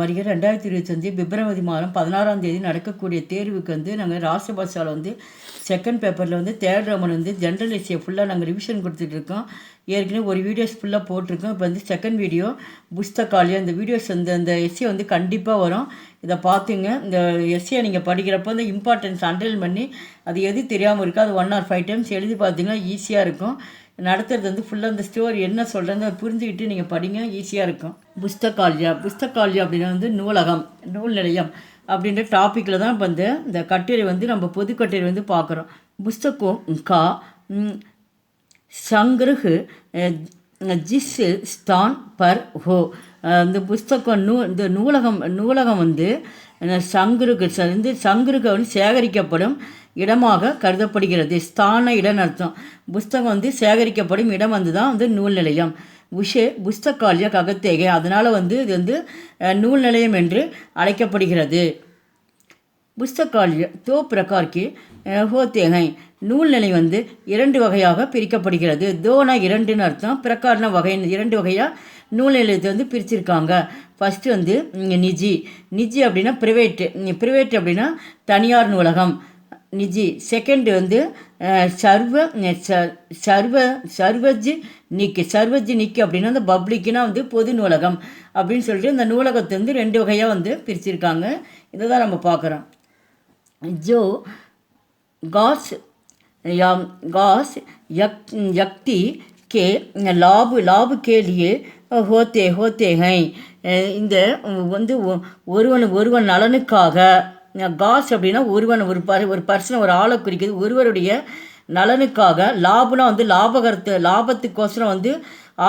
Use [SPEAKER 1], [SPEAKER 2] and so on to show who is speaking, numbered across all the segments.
[SPEAKER 1] வருகிற 2025 பிப்ரவரி மாதம் 16ஆம் தேதி நடக்கக்கூடிய தேர்வுக்கு வந்து நாங்கள் ராஷ்டிரபாஷாவில் வந்து செகண்ட் பேப்பரில் வந்து தேர்ட் ரவுண்ட் வந்து ஜென்ரல் எஸ்ஏ ஃபுல்லாக நாங்கள் ரிவிஷன் கொடுத்துட்ருக்கோம். ஏற்கனவே ஒரு வீடியோஸ் ஃபுல்லாக போட்டிருக்கோம். இப்போ வந்து செகண்ட் வீடியோ புஸ்தகாலியா இந்த வீடியோஸ் வந்து அந்த எஸ்ஏ வந்து கண்டிப்பாக வரும். இதை பார்த்துங்க. இந்த எஸ்ஏ நீங்கள் படிக்கிறப்போ அந்த இம்பார்ட்டன்ஸ் அண்டர்லைன் பண்ணி அது எது தெரியாமல் இருக்கோ அது 1 or 5 டைம்ஸ் எழுதி பார்த்தீங்கன்னா ஈஸியாக இருக்கும். நடத்துறது வந்து ஃபுல்லாக அந்த ஸ்டோரி என்ன சொல்கிறேன்னு அதை புரிஞ்சுக்கிட்டு நீங்கள் படிங்க, ஈஸியாக இருக்கும். புஸ்தகாலியா அப்படின்னா வந்து நூலகம், நூல் நிலையம் அப்படின்ற டாப்பிக்கில் தான் இப்போ இந்த கட்டுரை வந்து நம்ம பொது கட்டுரை வந்து பார்க்குறோம். புஸ்தகம் கா சங்கிருஹ் ஜிஸ் ஸ்தான் பர் ஹோ. இந்த புஸ்தகம் இந்த நூலகம் வந்து சங்கிருக வந்து சேகரிக்கப்படும் இடமாக கருதப்படுகிறது. ஸ்தான இடம்னு அர்த்தம். புஸ்தகம் வந்து சேகரிக்கப்படும் இடம் வந்து தான் வந்து நூல் நிலையம். புஸ்தகாலியா ககத்தேகை, அதனால் வந்து இது வந்து நூல் நிலையம் என்று அழைக்கப்படுகிறது. புஸ்தகாலியா தோ பிரகார்க்கு ஹோத்தேகை, நூல் நிலையம் வந்து 2 வகையாக பிரிக்கப்படுகிறது. தோனா 2ன்னு அர்த்தம், பிரகார்னா வகை, 2 வகையாக நூல் நிலையத்தை வந்து பிரிச்சிருக்காங்க. ஃபஸ்ட்டு வந்து நிஜி அப்படின்னா ப்ரைவேட் அப்படின்னா தனியார் நூலகம் நிஜி. செகண்ட் வந்து சர்வஜ்னிக் அப்படின்னா அந்த பப்ளிக்னா வந்து பொது நூலகம் அப்படின்னு சொல்லிட்டு இந்த நூலகத்தை வந்து 2 வகையாக வந்து பிரிச்சிருக்காங்க. இதை தான் நம்ம பார்க்குறோம். जो घास यक्ति के लाभ के लिए होते हैं. இந்த வந்து ஒருவன் நலனுக்காக, காஸ் அப்படின்னா ஒரு பர்சன், ஒரு ஆளை குறிக்கிறது. ஒருவருடைய நலனுக்காக, லாபம்னா வந்து லாபத்துக்கோசரம் வந்து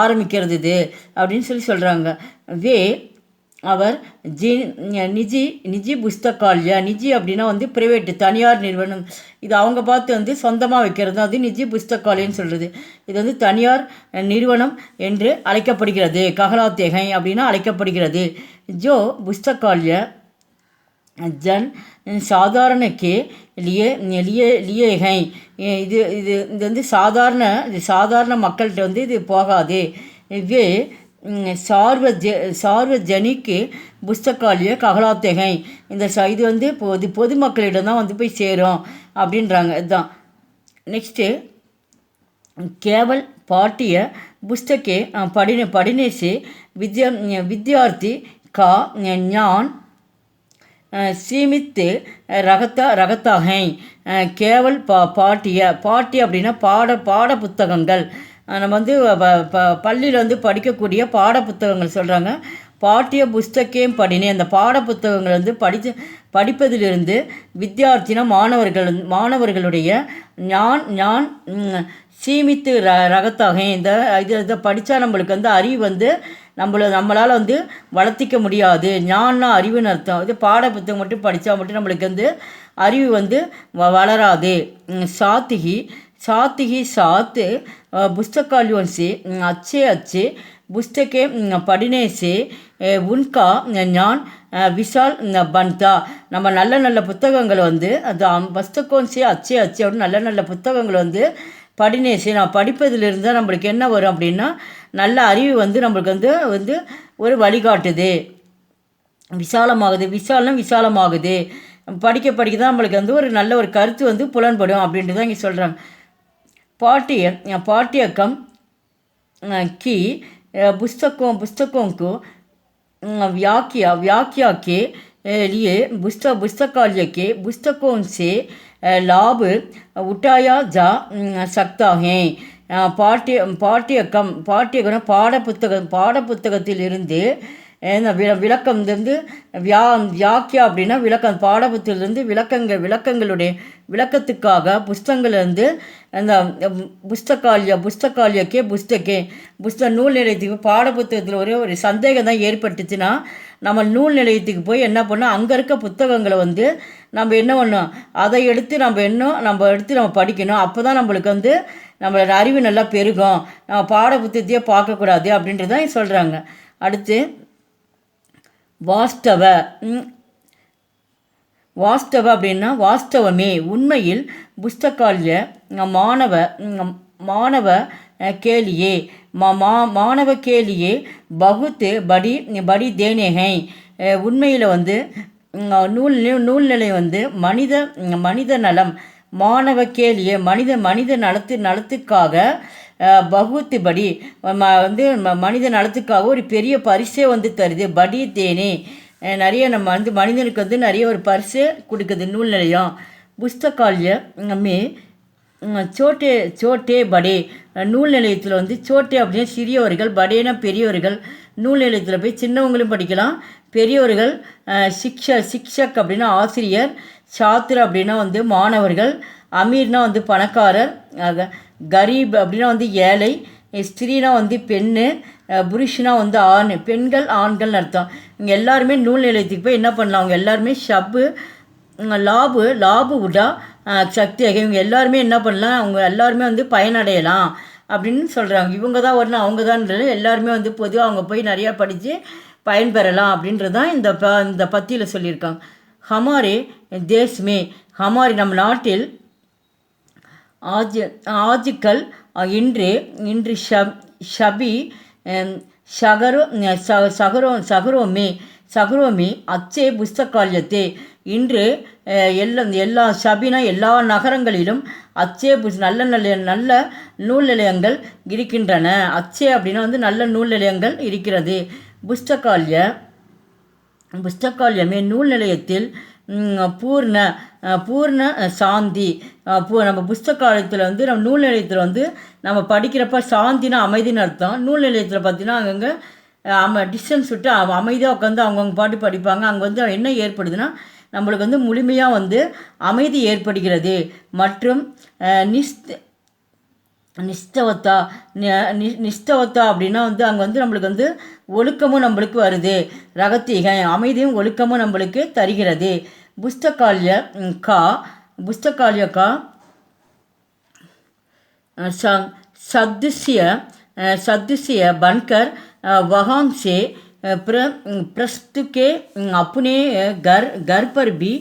[SPEAKER 1] ஆரம்பிக்கிறது இது அப்படின்னு சொல்கிறாங்க. அவர் நிஜி புஸ்தகாலியா, நிஜி அப்படின்னா வந்து ப்ரைவேட் தனியார் நிறுவனம். இது அவங்க பார்த்து வந்து சொந்தமாக வைக்கிறது அது நிஜி புஸ்தகாலியான்னு சொல்கிறது. இது வந்து தனியார் நிறுவனம் என்று அழைக்கப்படுகிறது. ககலாத்தேகை அப்படின்னா அழைக்கப்படுகிறது. ஜோ புஸ்தகாலியா ஜன் சாதாரண கே லியேகை, இது இது இது வந்து சாதாரண மக்கள்கிட்ட வந்து இது போகாது. வே சார்வஜனிக்கு புஸ்தகாலியா ககலாத்தேகை, இது வந்து பொதுமக்களிடம் தான் வந்து போய் சேரும் அப்படின்றாங்க. இதுதான். நெக்ஸ்ட்டு கேவல் பாட்டிய புஸ்தகே படினே से विद्यार्थी का ज्ञान सीमित रखता है. கேவல் பாட்டி அப்படின்னா பாட புத்தகங்கள். நம்ம வந்து பள்ளியில் வந்து படிக்கக்கூடிய பாட புத்தகங்கள் சொல்கிறாங்க. பாட்டிய புஸ்தகம் படினே, அந்த பாட புத்தகங்கள் வந்து படிப்பதிலிருந்து வித்தியார்த்தினா மாணவர்களுடைய ஞான் சீமித்து ரகத்தாக, இதை படித்தா நம்மளுக்கு வந்து அறிவு வந்து நம்மளால் வந்து வளர்த்திக்க முடியாது. ஞான்னா அறிவுன்னு அர்த்தம். இது பாட புத்தகம் மட்டும் படித்தா மட்டும் நம்மளுக்கு வந்து அறிவு வந்து வளராது. साथ पुस्तकालयों से अच्छे पुस्तकें पढ़ने से उनका ज्ञान विशाल बनता. நம்ம நல்ல புத்தகங்கள் வந்து அது புஸ்தகம் சே அச்சே நல்ல புத்தகங்கள் வந்து படினேசி, நான் படிப்பதிலிருந்து தான் நம்மளுக்கு என்ன வரும் அப்படின்னா நல்ல அறிவு வந்து நம்மளுக்கு வந்து ஒரு வழிகாட்டுது. விசாலமாகுது. படிக்க தான் நம்மளுக்கு வந்து ஒரு நல்ல ஒரு கருத்து வந்து புலன்படும் அப்படின்ட்டு தான் இங்கே சொல்கிறாங்க. पाठ्यक्रम की पुस्तकों को व्याख्या के लिए पुस्तकालय के पुस्तकों से लाभ उठाया जा सकता है. पाठ्यक्रम பாடப்புத்தகத்திலிருந்து விளக்கம் வந்து வியாக்கியா அப்படின்னா விளக்கம். பாடப்புத்திலிருந்து விளக்கங்களுடைய விளக்கத்துக்காக புஸ்தகங்கள்லேருந்து அந்த புஸ்தகாலியக்கே நூல் நிலையத்துக்கு பாடப்புத்தகத்தில் ஒரு சந்தேகம் தான் ஏற்பட்டுச்சுன்னா நம்ம நூல் நிலையத்துக்கு போய் என்ன பண்ணோம், அங்கே இருக்க புத்தகங்களை வந்து நம்ம என்ன பண்ணோம், அதை எடுத்து நம்ம படிக்கணும். அப்போ தான் நம்மளுக்கு வந்து நம்மளோட அறிவு நல்லா பெருகும். நம்ம பாடப்புத்தகத்தையே பார்க்கக்கூடாது அப்படின்றதான் சொல்கிறாங்க. அடுத்து வாஸ்தவ அப்படின்னா வாஸ்தவமே, உண்மையில் புஸ்தகாலிய மாணவ கேலியே மாணவ கேலியே பகுத்து படி படி தேனேகை. உண்மையில் வந்து நூல்நிலை வந்து மனித நலம் மாணவ கேலியே மனித நலத்துக்காக பகுத்துபடி வந்து மனித நலத்துக்காக ஒரு பெரிய பரிசே வந்து தருது. படி தேனே நிறைய நம்ம வந்து மனிதனுக்கு வந்து நிறைய ஒரு பரிசு கொடுக்குது நூல் நிலையம். புஸ்தகால்ய மே சோட்டே படே. நூல் நிலையத்தில் வந்து சோட்டே அப்படின்னா சிறியவர்கள், படேனா பெரியவர்கள். நூல் நிலையத்தில் போய் சின்னவங்களும் படிக்கலாம், பெரியவர்கள். சிக்ஷக் அப்படின்னா ஆசிரியர், சாத்திர அப்படின்னா வந்து மாணவர்கள், அமீர்னா வந்து பணக்காரர், கரீப் அப்படின்னா வந்து ஏழை, ஸ்திரீனா வந்து பெண்ணு, புருஷனா வந்து ஆண், பெண்கள் ஆண்கள்னு அர்த்தம். இங்கே எல்லாருமே நூல் நிலையத்துக்கு போய் என்ன பண்ணலாம், அவங்க எல்லாருமே லாபு உடா சக்தியாக இவங்க எல்லாருமே என்ன பண்ணலாம், அவங்க எல்லாருமே வந்து பயனடையலாம் அப்படின்னு சொல்கிறாங்க. இவங்க தான் வரணும் அவங்க தான் எல்லாருமே வந்து பொதுவாக அவங்க போய் நிறையா படித்து பயன்பெறலாம் அப்படின்றது தான் இந்த பத்தியில் சொல்லியிருக்காங்க. ஹமாரே தேஷ்மே ஹமாரி நம்ம நாட்டில் ஆஜுக்கல் இன்று ஷபி சகரோமி அச்சே புஸ்தகாலயத்தே. இன்று எல்லா ஷபினா எல்லா நகரங்களிலும் அச்சே நல்ல நூல் நிலையங்கள் இருக்கின்றன. அச்சே அப்படின்னா வந்து நல்ல நூல் நிலையங்கள் இருக்கிறது. புஸ்தகாலயமே நூல் நிலையத்தில் பூர்ண சாந்தி. நம்ம புஸ்தகாலயத்தில் வந்து நம்ம நூல் நிலையத்தில் வந்து நம்ம படிக்கிறப்ப சாந்தினா அமைதின்னு அர்த்தம். நூல் நிலையத்தில் பார்த்தீங்கன்னா அங்கங்கே டிஸ்டன்ஸ் விட்டு அமைதியாக உட்காந்து அவங்கவுங்க பாட்டு படிப்பாங்க. அங்கே வந்து என்ன ஏற்படுதுன்னா நம்மளுக்கு வந்து முழுமையாக வந்து அமைதி ஏற்படுகிறது. மற்றும் நிஷ்டவத்தா அப்படின்னா வந்து அங்கே வந்து நம்மளுக்கு வந்து ஒழுக்கமும் நம்மளுக்கு வருது. ரகத்தீகை அமைதியும் ஒழுக்கமும் நம்மளுக்கு தருகிறது. புஸ்தகாலய கா सदस्य बनकर वहाँ से प्रस्तुत के अपने घर पर भी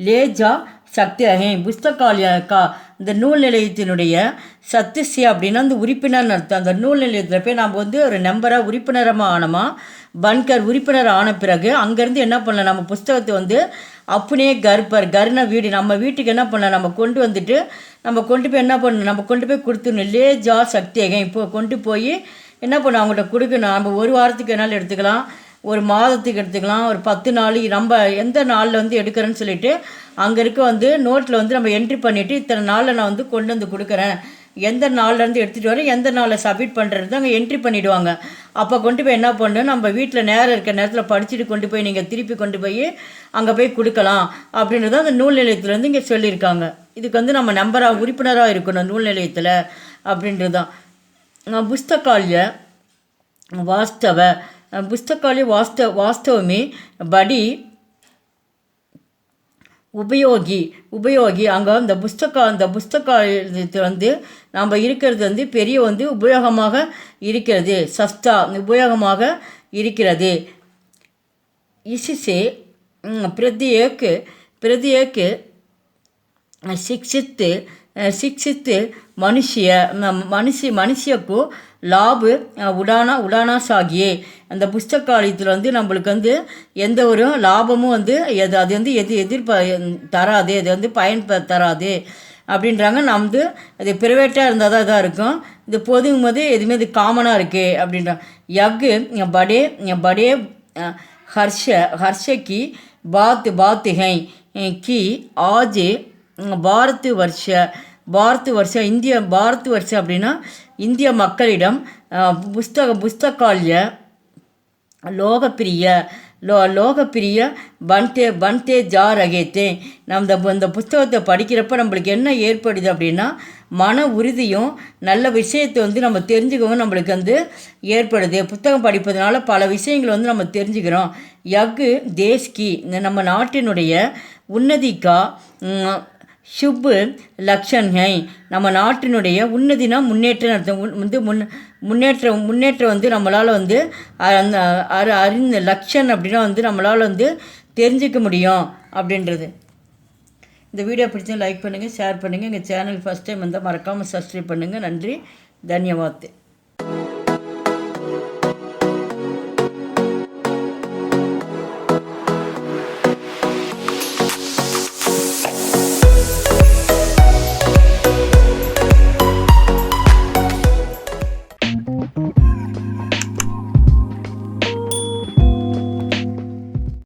[SPEAKER 1] ले जा सकते हैं. புஸ்தகாலய கா இந்த நூல் நிலையத்தினுடைய சத்திசிய அப்படின்னா அந்த உறுப்பினர் அர்த்தம். அந்த நூல் நிலையத்தில் போய் நம்ம வந்து ஒரு நம்பராக உறுப்பினரமாக ஆனோமா, பன்கர் உறுப்பினர் ஆன பிறகு அங்கேருந்து என்ன பண்ணலாம், நம்ம புஸ்தகத்தை வந்து அப்படியே கர்னா வீடு, நம்ம வீட்டுக்கு என்ன பண்ணலாம், நம்ம கொண்டு வந்துட்டு நம்ம கொண்டு போய் என்ன பண்ணணும், நம்ம கொண்டு போய் கொடுத்துடணும். லே ஜா சக்தியகம் இப்போ கொண்டு போய் என்ன பண்ணணும், அவங்கள்ட்ட கொடுக்கணும். நம்ம ஒரு வாரத்துக்கு என்னால் எடுத்துக்கலாம், ஒரு மாதத்துக்கு எடுத்துக்கலாம், ஒரு 10 நாள், நம்ம எந்த நாளில் வந்து எடுக்கிறேன்னு சொல்லிவிட்டு அங்கே இருக்க வந்து நோட்டில் வந்து நம்ம என்ட்ரி பண்ணிவிட்டு இத்தனை நாளில் நான் வந்து கொண்டு வந்து கொடுக்குறேன், எந்த நாள்லேருந்து எடுத்துகிட்டு வரேன், எந்த நாளில் சப்மிட் பண்ணுறது அங்கே என்ட்ரி பண்ணிவிடுவாங்க. அப்போ கொண்டு போய் என்ன பண்ணணும், நம்ம வீட்டில் நேரம் இருக்கிற நேரத்தில் படிச்சுட்டு கொண்டு போய் நீங்கள் திருப்பி கொண்டு போய் அங்கே போய் கொடுக்கலாம் அப்படின்றது அந்த நூல் நிலையத்துலேருந்து இங்கே சொல்லியிருக்காங்க. இதுக்கு வந்து நம்ம நம்பராக உறுப்பினராக இருக்கணும் நூல் நிலையத்தில் அப்படின்றது தான். புஸ்தகாலய வாஸ்தவமே படி உபயோகி அங்கே இந்த புஸ்தகாலயத்தில் வந்து நம்ம இருக்கிறது வந்து பெரிய வந்து உபயோகமாக இருக்கிறது. சஸ்தா உபயோகமாக இருக்கிறது. இசிசே प्रत्येक शिक्षित मनुष्य को லாப உடானா சாகியே. அந்த புஸ்தகாலயத்தில் வந்து நம்மளுக்கு வந்து எந்த ஒரு லாபமும் வந்து அது வந்து தராது, அது வந்து பயன் தராது அப்படின்றாங்க. நான் வந்து அது ப்ரைவேட்டாக இருந்தால் தான் இதாக இருக்கும், இது பொதுவும் போது எதுவுமே இது காமனாக இருக்குது அப்படின்றாங்க. படே हर्ष की बात है कि आज भारत वर्ष இந்திய பாரத் வருஷம் அப்படின்னா இந்திய மக்களிடம் புஸ்தகாலய லோகப்பிரிய பன்தே ஜா ரகேத்தே. நம்ம இந்த புஸ்தகத்தை படிக்கிறப்ப நம்மளுக்கு என்ன ஏற்படுது அப்படின்னா மன உறுதியும் நல்ல விஷயத்தை வந்து நம்ம தெரிஞ்சுக்கவும் நம்மளுக்கு வந்து ஏற்படுது. புத்தகம் படிப்பதனால பல விஷயங்கள் வந்து நம்ம தெரிஞ்சுக்கிறோம். தேஷ்கி நம்ம நாட்டினுடைய உன்னதிக்கா சுப் லக்ஷன்ஹை. நம்ம நாட்டினுடைய உன்னதினா முன்னேற்றம் அர்த்தம். வந்து முன்னேற்றம் வந்து நம்மளால் வந்து அறிந்த லக்ஷன் அப்படின்னா வந்து நம்மளால் வந்து தெரிஞ்சிக்க முடியும் அப்படின்றது. இந்த வீடியோ பிடிச்சா லைக் பண்ணுங்கள், ஷேர் பண்ணுங்கள். எங்கள் சேனல் ஃபஸ்ட் டைம் வந்தால் மறக்காமல் சப்ஸ்கிரைப் பண்ணுங்கள். நன்றி, ಧನ್ಯವಾದ.